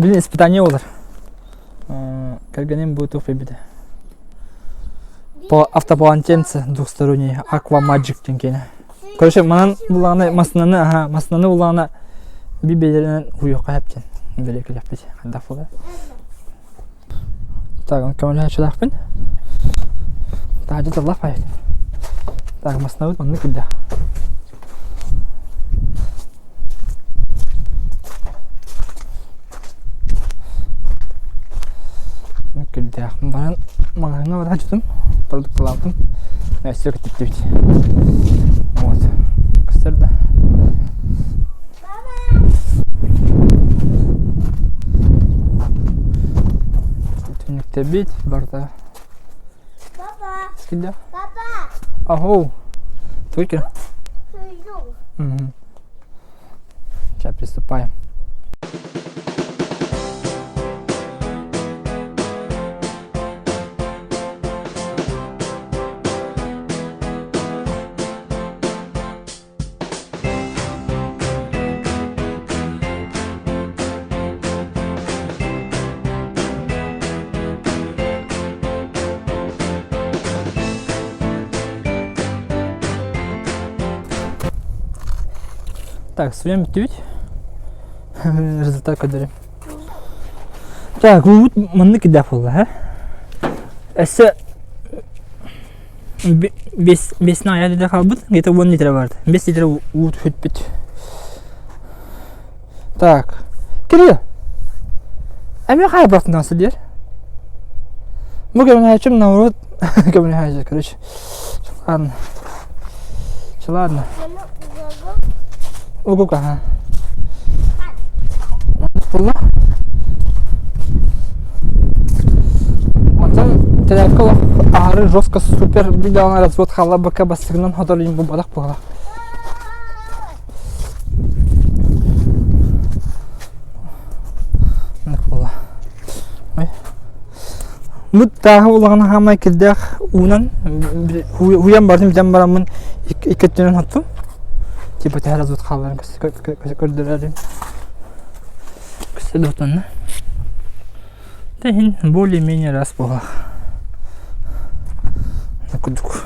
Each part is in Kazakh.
Блин, испытание olur. Кергенем будет уфибиде. По автополотенце двухсторонний AQUA Magic тенкене. Короче, манан буланы маснаны уланы бибелеринен уюкка хептен. Белеки яппет. Дафула. Так, он камера чудакпен. Так, где-то лапай. Так, маснавыт манны кидя. Кидя. Баран магазина вара чутум. Продукт алdım. Neyse gitti bitti. Вот. Kıstırdı. Tütünlükte bit. Barda. Baba. Skidya. Baba. Aho. Только. Сыном. Сейчас приступаем. Так, с время бітуть. Результат кадри. Так, вот манны кидап болды, ха? Эссе бесін аяды да қалбыд, где-то 10 литр барды. 5 литр уыт хүтпіт. Так, Кирилл, әме қай бұрақтың асы дер? Бұл кәмін әчім, наурод, кәмін әчім, короче. Ладно. Ладно. Ого-ка, ага. Было. Ондан телефон ары жестко супер видеоны развод хала бака бастыгынан ходолин бу бадак була. Накола. Ой. Мутта улаган хамай кирдах унан уян бардым жан барамын икеттенен хаттым. Типа тя развод халарын көрдөрөрүн. Кседотан. Тен более-менее раз была. Накудук.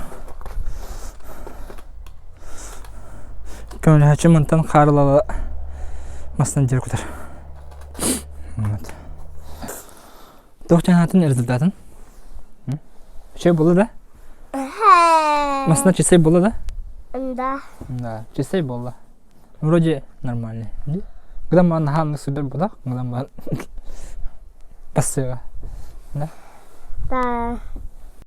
Көңүл ачым антан карлала мастан жер кутар. Вот. Тоқтан результатын. Че было, да? Масна часы было, да? Да. Да, часы было. Вроде нормально. Когда мы на ханных супер было, когда мы пассива. Да? Да.